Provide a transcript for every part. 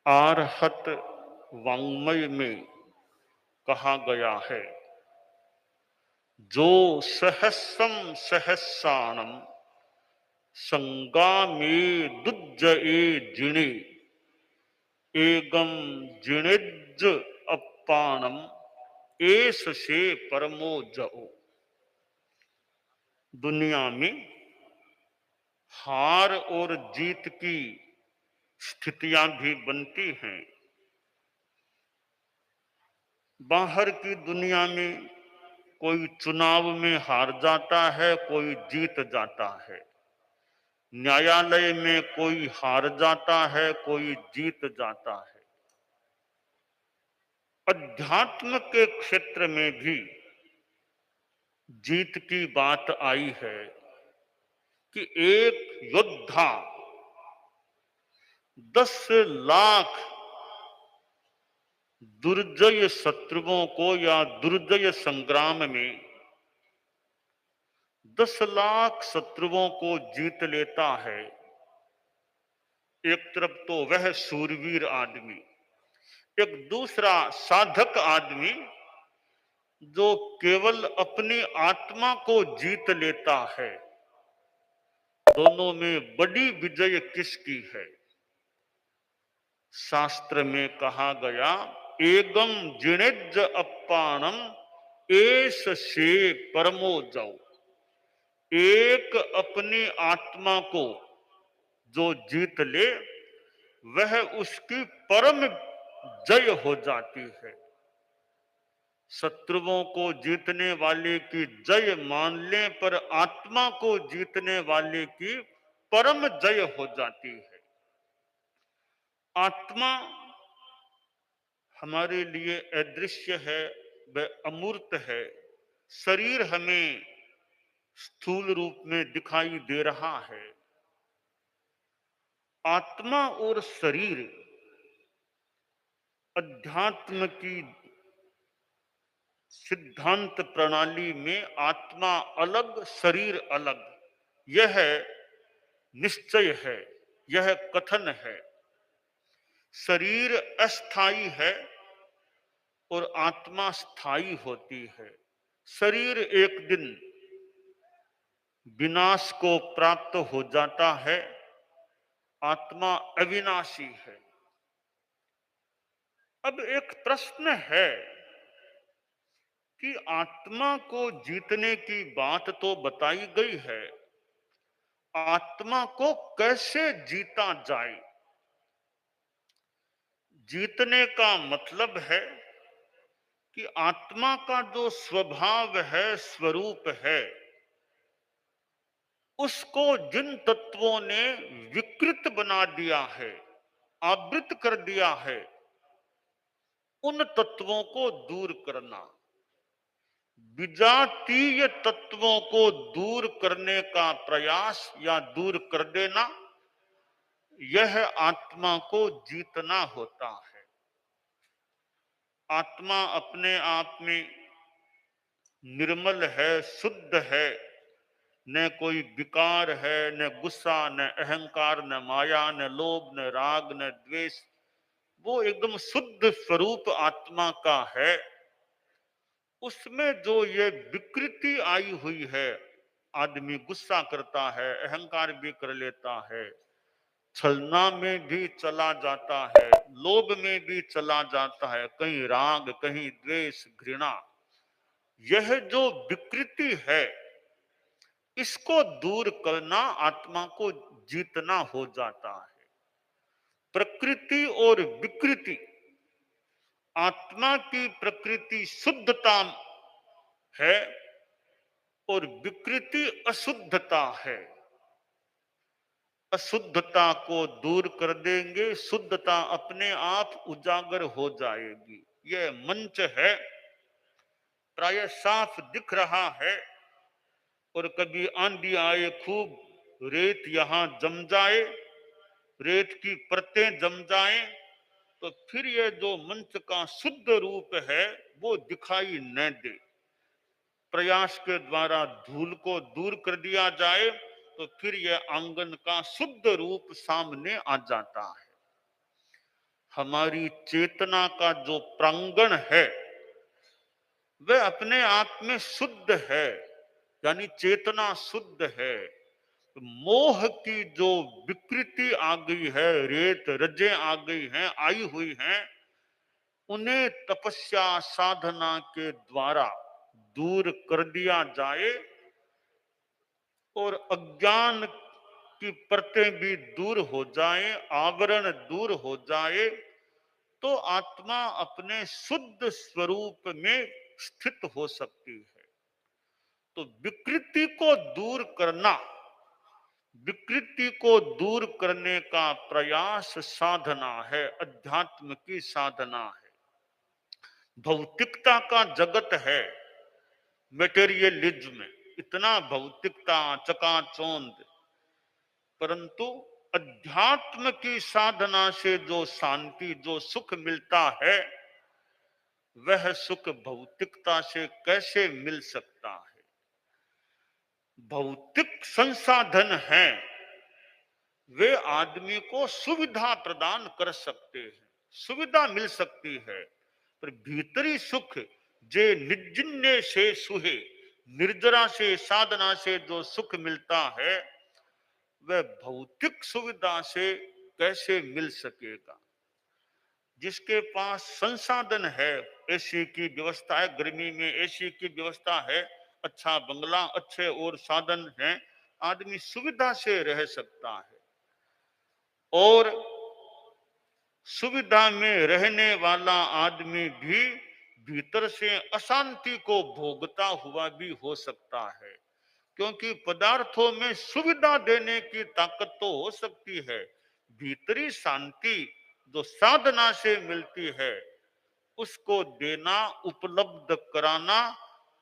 आर्हत वाङ्मय में कहा गया है, जो सहस्रम सहस्राणम संगामे दुज्जए जिणे एगम जिणिज अप्पाणम एस से परमो जओ। दुनिया में हार और जीत की स्थितियां भी बनती हैं। बाहर की दुनिया में कोई चुनाव में हार जाता है, कोई जीत जाता है। न्यायालय में कोई हार जाता है, कोई जीत जाता है। अध्यात्म के क्षेत्र में भी जीत की बात आई है कि एक योद्धा 10 लाख दुर्जय शत्रुओं को या दुर्जय संग्राम में 10 लाख शत्रुओं को जीत लेता है। एक तरफ तो वह शूरवीर आदमी, एक दूसरा साधक आदमी जो केवल अपनी आत्मा को जीत लेता है। दोनों में बड़ी विजय किसकी है? शास्त्र में कहा गया, एगम जिणिज अप्पाणम एस से परमो जौ। एक अपनी आत्मा को जो जीत ले वह उसकी परम जय हो जाती है। शत्रुओं को जीतने वाले की जय मानने पर आत्मा को जीतने वाले की परम जय हो जाती है। आत्मा हमारे लिए अदृश्य है, वह अमूर्त है। शरीर हमें स्थूल रूप में दिखाई दे रहा है। आत्मा और शरीर अध्यात्म की सिद्धांत प्रणाली में आत्मा अलग, शरीर अलग, यह निश्चय है, यह कथन है। शरीर अस्थाई है और आत्मा स्थायी होती है। शरीर एक दिन विनाश को प्राप्त हो जाता है, आत्मा अविनाशी है। अब एक प्रश्न है कि आत्मा को जीतने की बात तो बताई गई है, आत्मा को कैसे जीता जाए? जीतने का मतलब है कि आत्मा का जो स्वभाव है, स्वरूप है, उसको जिन तत्वों ने विकृत बना दिया है, आवृत कर दिया है, उन तत्वों को दूर करना। विजातीय तत्वों को दूर करने का प्रयास या दूर कर देना, यह आत्मा को जीतना होता है। आत्मा अपने आप में निर्मल है, शुद्ध है, न कोई विकार है, न गुस्सा, न अहंकार, न माया, न लोभ, न राग, न द्वेष। वो एकदम शुद्ध स्वरूप आत्मा का है। उसमें जो ये विकृति आई हुई है, आदमी गुस्सा करता है, अहंकार भी कर लेता है, छलना में भी चला जाता है, लोभ में भी चला जाता है, कहीं राग, कहीं द्वेष, घृणा। यह जो विकृति है, इसको दूर करना आत्मा को जीतना हो जाता है। प्रकृति और विकृति, आत्मा की प्रकृति शुद्धता है और विकृति अशुद्धता है। अशुद्धता को दूर कर देंगे, शुद्धता अपने आप उजागर हो जाएगी। यह मंच है, प्राय साफ दिख रहा है। और कभी आंधी आए, खूब रेत यहां जम जाए, रेत की परतें जम जाएं, तो फिर यह जो मंच का शुद्ध रूप है वो दिखाई न दे। प्रयास के द्वारा धूल को दूर कर दिया जाए तो फिर यह आंगन का शुद्ध रूप सामने आ जाता है। हमारी चेतना का जो प्रांगण है वह अपने आप में शुद्ध है, यानी चेतना शुद्ध है। मोह की जो विकृति आ गई है, रेत रजे आ गई हैं, आई हुई हैं, उन्हें तपस्या साधना के द्वारा दूर कर दिया जाए और अज्ञान की परतें भी दूर हो जाए, आवरण दूर हो जाए, तो आत्मा अपने शुद्ध स्वरूप में स्थित हो सकती है। तो विकृति को दूर करना, विकृति को दूर करने का प्रयास साधना है, अध्यात्म की साधना है। भौतिकता का जगत है, मटेरियलिज्म, इतना भौतिकता चकाचौंध, परंतु अध्यात्म की साधना से जो शांति, जो सुख मिलता है, वह सुख भौतिकता से कैसे मिल सकता है? भौतिक संसाधन हैं, वे आदमी को सुविधा प्रदान कर सकते हैं, सुविधा मिल सकती है, पर भीतरी सुख जे निर्जिन्य से सुहे, निर्जरा से साधना से जो सुख मिलता है, वह भौतिक सुविधा से कैसे मिल सकेगा? जिसके पास संसाधन है, एसी की व्यवस्था है, गर्मी में एसी की व्यवस्था है, अच्छा बंगला, अच्छे और साधन हैं, आदमी सुविधा से रह सकता है। और सुविधा में रहने वाला आदमी भी भीतर से अशांति को भोगता हुआ भी हो सकता है, क्योंकि पदार्थों में सुविधा देने की ताकत तो हो सकती है, भीतरी शांति जो साधना से मिलती है उसको देना, उपलब्ध कराना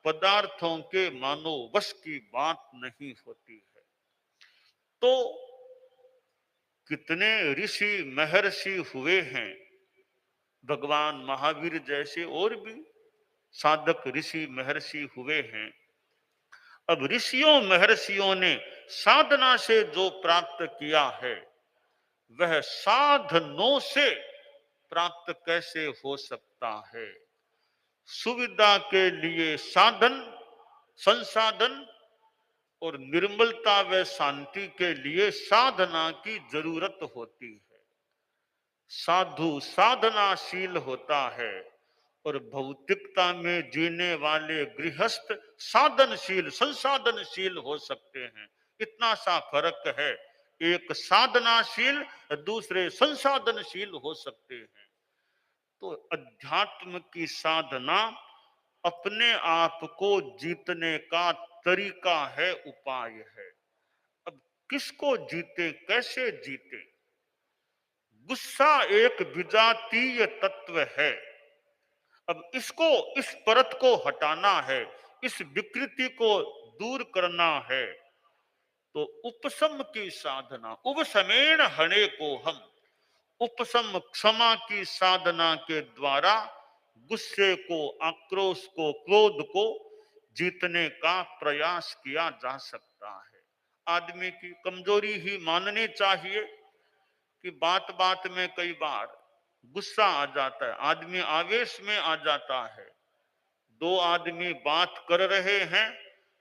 पदार्थों के मानो वश की बात नहीं होती है। तो कितने ऋषि महर्षि हुए हैं, भगवान महावीर जैसे और भी साधक ऋषि महर्षि हुए हैं। अब ऋषियों महर्षियों ने साधना से जो प्राप्त किया है, वह साधनों से प्राप्त कैसे हो सकता है? सुविधा के लिए साधन, संसाधन, और निर्मलता व शांति के लिए साधना की जरूरत होती है। साधु साधनाशील होता है और भौतिकता में जीने वाले गृहस्थ साधनशील, संसाधनशील हो सकते हैं। इतना सा फर्क है, एक साधनाशील, दूसरे संसाधनशील हो सकते हैं। तो अध्यात्म की साधना अपने आप को जीतने का तरीका है, उपाय है। अब किसको जीते, कैसे जीते? गुस्सा एक विजातीय तत्व है। अब इसको, इस परत को हटाना है, इस विकृति को दूर करना है, तो उपशम की साधना, उपशमेण हणे को हम, उपशम क्षमा की साधना के द्वारा गुस्से को, आक्रोश को, क्रोध को जीतने का प्रयास किया जा सकता है। आदमी की कमजोरी ही माननी चाहिए कि बात बात में कई बार गुस्सा आ जाता है, आदमी आवेश में आ जाता है। दो आदमी बात कर रहे हैं,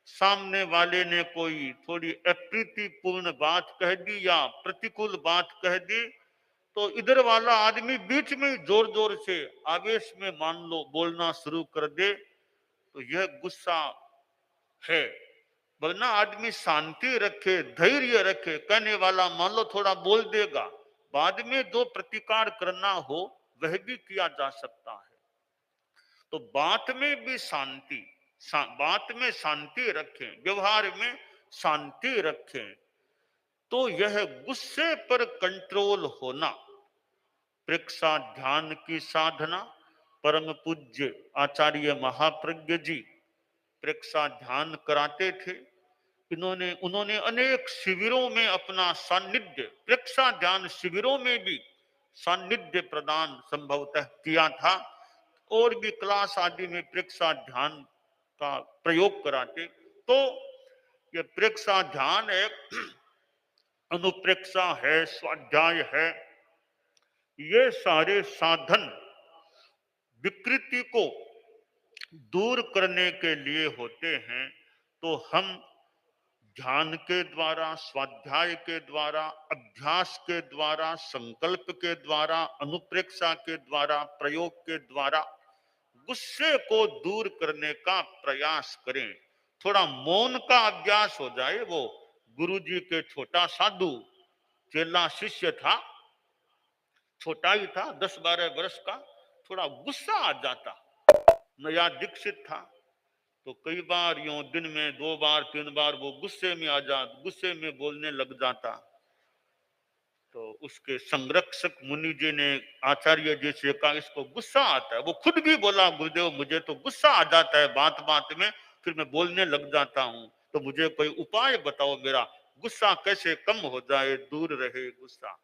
सामने वाले ने कोई थोड़ी अप्रीतिपूर्ण बात कह दी या प्रतिकूल बात कह दी, तो इधर वाला आदमी बीच में जोर जोर से आवेश में मान लो बोलना शुरू कर दे, तो यह गुस्सा है। वरना आदमी शांति रखे, धैर्य रखे, कहने वाला मान लो थोड़ा बोल देगा, बाद में जो प्रतिकार करना हो वह भी किया जा सकता है। तो बात में भी शांति, बात में शांति रखें, व्यवहार में शांति रखें, तो यह गुस्से पर कंट्रोल होना। प्रेक्षा ध्यान की साधना, परम पूज्य आचार्य महाप्रज्ञ जी प्रेक्षा ध्यान कराते थे। इन्होंने उन्होंने अनेक शिविरों में अपना सानिध्य, प्रेक्षा ध्यान शिविरों में भी सानिध्य प्रदान संभवतः किया था, और भी क्लास आदि में प्रेक्षा ध्यान का प्रयोग कराते। तो यह प्रेक्षा ध्यान एक अनुप्रेक्षा है, स्वाध्याय है, ये सारे साधन विकृति को दूर करने के लिए होते हैं। तो हम ध्यान के द्वारा, स्वाध्याय के द्वारा, अभ्यास के द्वारा, संकल्प के द्वारा, अनुप्रेक्षा के द्वारा, प्रयोग के द्वारा गुस्से को दूर करने का प्रयास करें। थोड़ा मौन का अभ्यास हो जाए। वो गुरु जी के छोटा साधु चेला शिष्य था, छोटा ही था, 10-12 वर्ष का। थोड़ा गुस्सा आ जाता, नया दीक्षित था, तो कई बार यूं दिन में 2 बार 3 बार वो गुस्से में आ जा, गुस्से में बोलने लग जाता। तो उसके संरक्षक मुनि जी ने आचार्य जी से कहा, इसको गुस्सा आता है। वो खुद भी बोला, गुरुदेव मुझे तो गुस्सा आ जाता है बात बात में, फिर मैं बोलने लग जाता हूँ, तो मुझे कोई उपाय बताओ, मेरा गुस्सा कैसे कम हो जाए, दूर रहे गुस्सा।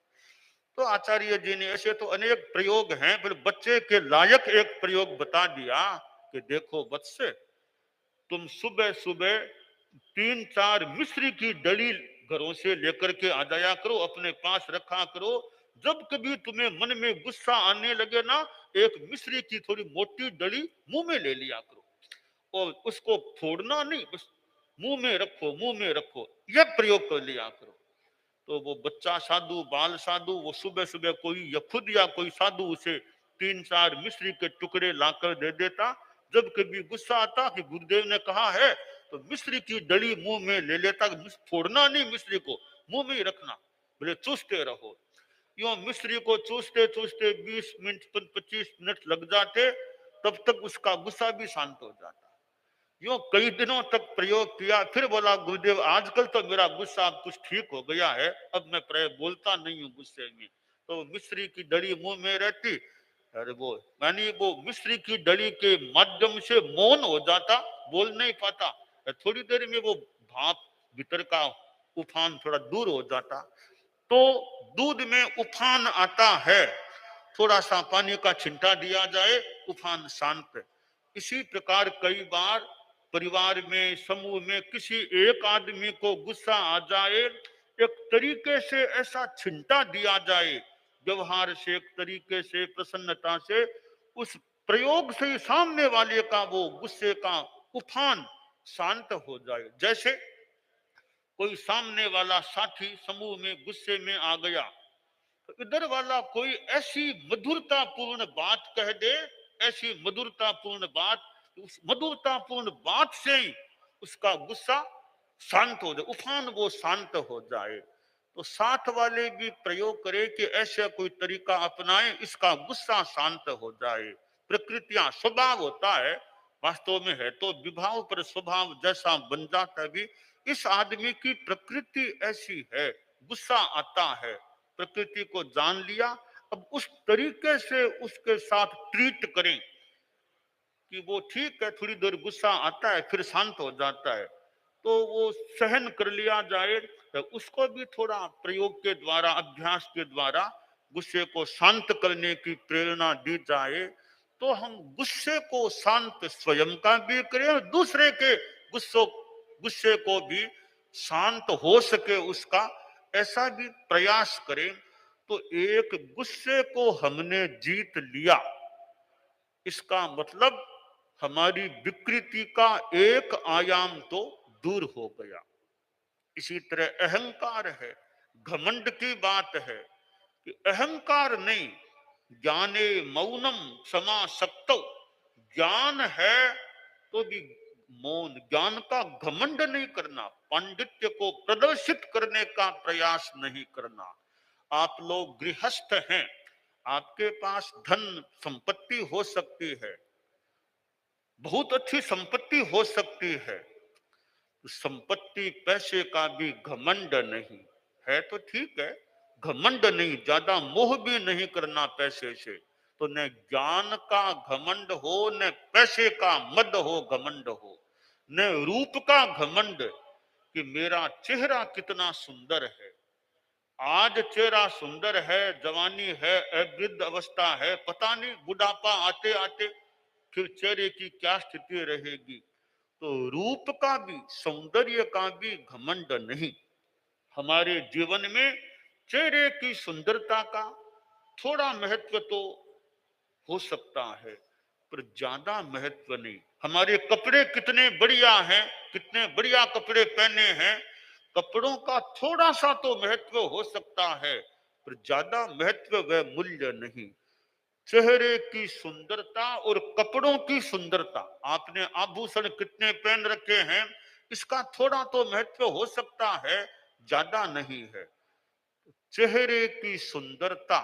तो आचार्य जी ने ऐसे तो अनेक प्रयोग हैं, फिर बच्चे के लायक एक प्रयोग बता दिया कि देखो बच्चे, तुम सुबह सुबह 3-4 मिश्री की डली घरों से लेकर के आ जाया करो, अपने पास रखा करो। जब कभी तुम्हें मन में गुस्सा आने लगे ना, एक मिश्री की थोड़ी मोटी डली मुंह में ले लिया करो, और उसको फोड़ना नहीं, बस मुंह में रखो, मुंह में रखो, यह प्रयोग कर लिया करो। तो वो बच्चा साधु, बाल साधु, वो सुबह सुबह कोई या खुद या कोई साधु उसे 3-4 मिश्री के टुकड़े लाकर दे देता। जब कभी गुस्सा आता कि गुरुदेव ने कहा है, तो मिश्री की डली मुंह में ले लेता। फोड़ना नहीं, मिश्री को मुंह में ही रखना, बोले चूसते रहो। यो मिश्री को चूसते चूसते 20 मिनट 25 मिनट लग जाते, तब तक उसका गुस्सा भी शांत हो जाता। यो कई दिनों तक प्रयोग किया, फिर बोला गुरुदेव आजकल तो मेरा गुस्सा कुछ ठीक हो गया है, अब मैं बोलता नहीं हूँ गुस्से में। तो मिश्री की डली मुंह में रहती, अरे वो यानी वो मिश्री की डली के माध्यम से मौन हो जाता, बोल नहीं पाता। थोड़ी देर में वो भाप भीतर का उफान थोड़ा दूर हो जाता। तो दूध में उफान आता है, थोड़ा सा पानी का छिंटा दिया जाए, उफान शांत। इसी प्रकार कई बार परिवार में, समूह में किसी एक आदमी को गुस्सा आ जाए, एक तरीके से ऐसा छिंटा दिया जाए, व्यवहार से, एक तरीके से, प्रसन्नता से, उस प्रयोग से सामने वाले का वो गुस्से का उफान शांत हो जाए। जैसे कोई सामने वाला साथी समूह में गुस्से में आ गया, तो इधर वाला कोई ऐसी मधुरतापूर्ण बात कह दे, ऐसी मधुरतापूर्ण बात, उस मधुरतापूर्ण बात से ही उसका गुस्सा शांत हो जाए, उफान वो शांत हो जाए। तो साथ वाले भी प्रयोग करें कि ऐसा कोई तरीका अपनाएं, इसका गुस्सा शांत हो जाए। प्रकृतियां स्वभाव होता है, वास्तव में है तो विभाव पर स्वभाव जैसा बन जाता है भी। इस आदमी की प्रकृति ऐसी है, गुस्सा आता है, प्रकृति को जान लिया, अब उस तरीके से उसके साथ ट्रीट करें कि वो ठीक है, थोड़ी देर गुस्सा आता है फिर शांत हो जाता है, तो वो सहन कर लिया जाए। तो उसको भी थोड़ा प्रयोग के द्वारा, अभ्यास के द्वारा गुस्से को शांत करने की प्रेरणा दी जाए, तो हम गुस्से को शांत स्वयं का भी करें और दूसरे के गुस्से को भी शांत हो सके उसका, ऐसा भी प्रयास करें। तो एक गुस्से को हमने जीत लिया, इसका मतलब हमारी विकृति का एक आयाम तो दूर हो गया। इसी तरह अहंकार है, घमंड की बात है कि अहंकार नहीं, ज्ञाने मौनम समा सक्तो, ज्ञान है तो भी मौन, ज्ञान का घमंड नहीं करना, पांडित्य को प्रदर्शित करने का प्रयास नहीं करना। आप लोग गृहस्थ हैं, आपके पास धन संपत्ति हो सकती है, बहुत अच्छी संपत्ति हो सकती है, तो संपत्ति पैसे का भी घमंड नहीं है, तो ठीक है, घमंड नहीं, ज्यादा मोह भी नहीं करना पैसे से। तो न ज्ञान का घमंड हो, न पैसे का मद हो, घमंड हो, न रूप का घमंड कि मेरा चेहरा कितना सुंदर है। आज चेहरा सुंदर है, जवानी है, वृद्ध अवस्था है, पता नहीं बुढ़ापा आते आते फिर चेहरे की क्या स्थिति रहेगी। तो रूप का भी, सौंदर्य का भी घमंड नहीं। हमारे जीवन में चेहरे की सुंदरता का, थोड़ा महत्व तो हो सकता है, पर ज्यादा महत्व नहीं। हमारे कपड़े कितने बढ़िया हैं, कितने बढ़िया कपड़े पहने हैं, कपड़ों का थोड़ा सा तो महत्व हो सकता है, पर ज्यादा महत्व व मूल्य नहीं। चेहरे की सुंदरता और कपड़ों की सुंदरता, आपने आभूषण कितने पहन रखे हैं, इसका थोड़ा तो महत्व हो सकता है, ज्यादा नहीं है। चेहरे की सुंदरता,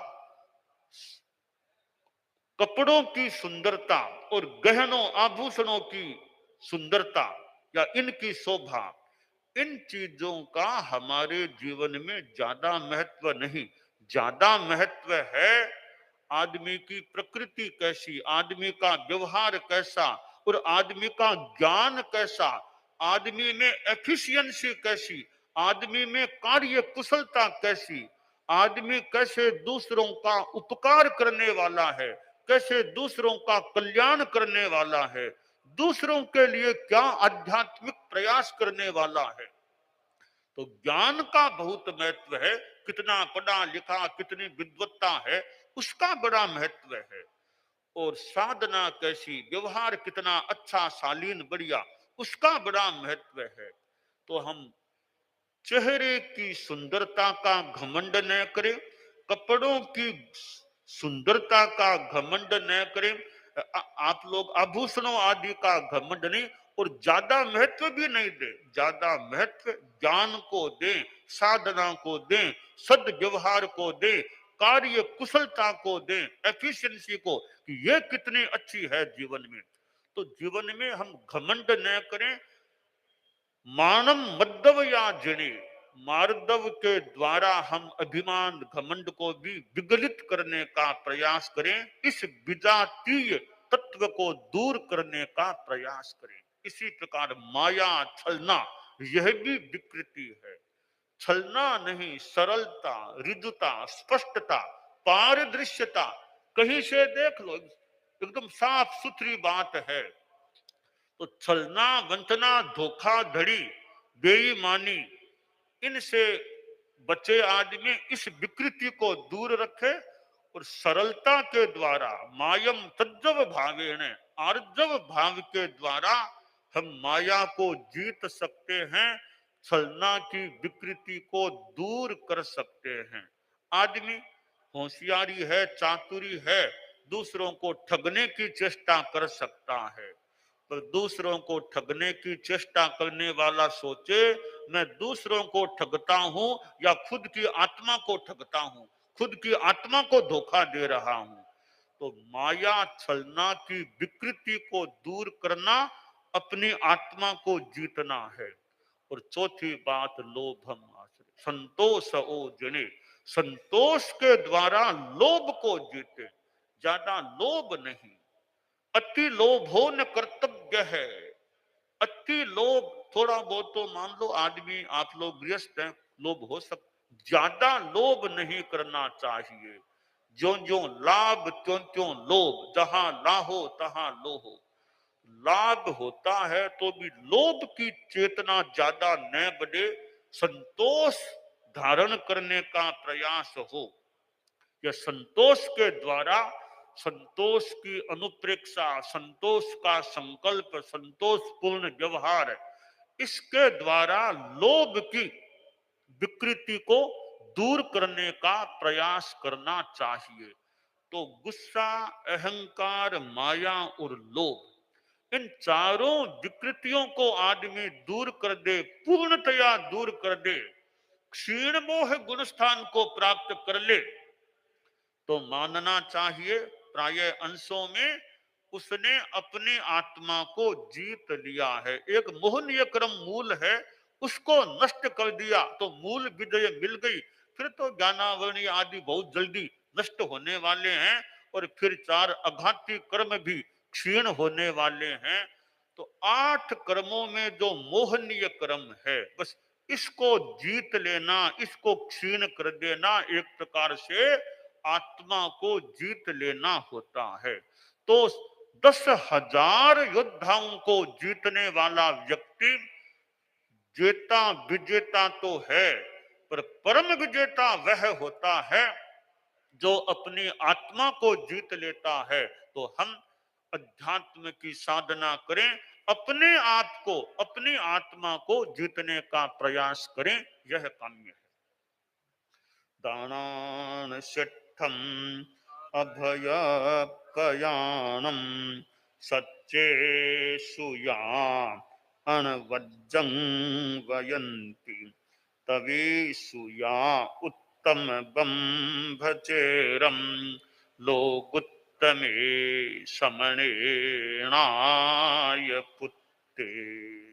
कपड़ों की सुंदरता और गहनों आभूषणों की सुंदरता या इनकी शोभा, इन चीजों का हमारे जीवन में ज्यादा महत्व नहीं। ज्यादा महत्व है आदमी की प्रकृति कैसी, आदमी का व्यवहार कैसा, और आदमी का ज्ञान कैसा, आदमी में एफिशिएंसी कैसी, आदमी में कार्य कुशलता कैसी, आदमी कैसे दूसरों का उपकार करने वाला है, कैसे दूसरों का कल्याण करने वाला है, दूसरों के लिए क्या आध्यात्मिक प्रयास करने वाला है। तो ज्ञान का बहुत महत्व है, कितना पढ़ा लिखा, कितनी विद्वत्ता है, उसका बड़ा महत्व है। और साधना कैसी, व्यवहार कितना अच्छा शालीन बढ़िया, उसका बड़ा महत्व है। तो हम चेहरे की सुंदरता का घमंड न करें, कपड़ों की सुंदरता का घमंड न करें, आप लोग आभूषणों आदि का घमंड नहीं, और ज्यादा महत्व भी नहीं दे। ज्यादा महत्व ज्ञान को दें, साधना को दें, सद्व्यवहार को दें, कार्य कुशलता को दें, एफिशिएंसी को, कि ये कितनी अच्छी है जीवन में। तो जीवन में हम घमंड न करें। मानम मद्दव या जिणे, मार्दव के द्वारा हम अभिमान घमंड को भी विगलित करने का प्रयास करें, इस विजातीय तत्व को दूर करने का प्रयास करें। इसी प्रकार माया छलना, यह भी विकृति है। छलना नहीं, सरलता, रिजुता, स्पष्टता, पारदृश्यता, कहीं से देख लो, एकदम साफ सुथरी बात है। तो छलना, वंचना, धोखाधड़ी, बेईमानी, इनसे बचे आदमी, इस विकृति को दूर रखे, और सरलता के द्वारा मायम तज्जव भावेन, आर्जव भाव के द्वारा हम माया को जीत सकते हैं, छलना की विकृति को दूर कर सकते हैं। आदमी होशियारी है, चातुरी है, दूसरों को ठगने की चेष्टा कर सकता है, पर दूसरों को ठगने की चेष्टा करने वाला सोचे मैं दूसरों को ठगता हूं या खुद की आत्मा को ठगता हूं, खुद की आत्मा को धोखा दे रहा हूं। तो माया छलना की विकृति को दूर करना, अपनी आत्मा को जीतना है। और चौथी बात लोभम आश्रय, संतोष ओ जने, संतोष के द्वारा लोभ को जीते, ज्यादा लोभ नहीं। अति लोभो न कर्तव्य है। अति लोभ, थोड़ा बहुत तो मान लो आदमी, आप लोग गृहस्थ हैं, लोभ हो सकता, ज्यादा लोभ नहीं करना चाहिए। जो जो लाभ त्यों त्यों लोभ, जहां लाहो तहां लोहो। लाभ होता है तो भी लोभ की चेतना ज्यादा न बढ़े, संतोष धारण करने का प्रयास हो। यह संतोष के द्वारा, संतोष की अनुप्रेक्षा, संतोष का संकल्प, संतोष पूर्ण व्यवहार, इसके द्वारा लोभ की विकृति को दूर करने का प्रयास करना चाहिए। तो गुस्सा, अहंकार, माया और लोभ, इन चारों विकृतियों को आदमी दूर कर दे, पूर्णतया दूर कर दे, क्षीण मोह गुण स्थान को प्राप्त कर ले, तो मानना चाहिए प्राय अंशों में उसने अपनी आत्मा को जीत लिया है। एक मोहनीय क्रम मूल है, उसको नष्ट कर दिया तो मूल विजय मिल गई। फिर तो ज्ञानावरणी आदि बहुत जल्दी नष्ट होने वाले हैं, और फिर चार अघाती कर्म भी क्षीण होने वाले हैं। तो 8 कर्मों में जो मोहनीय कर्म है, बस इसको जीत लेना, इसको क्षीण कर देना, एक प्रकार से आत्मा को जीत लेना होता है। तो 10,000 योद्धाओं को जीतने वाला व्यक्ति जेता विजेता तो है, पर परम विजेता वह होता है जो अपनी आत्मा को जीत लेता है, तो हम अध्यात्म की साधना करें, अपने आप को, अपनी आत्मा को जीतने का प्रयास करें, यह काम्य है। दानान शिष्ठम अभयकयानम सच्चे सुया अणवज्जं वयन्ति तवेशुया उत्तम बंभचेरम लोगुत्तमे समणेनाय पुत्ते।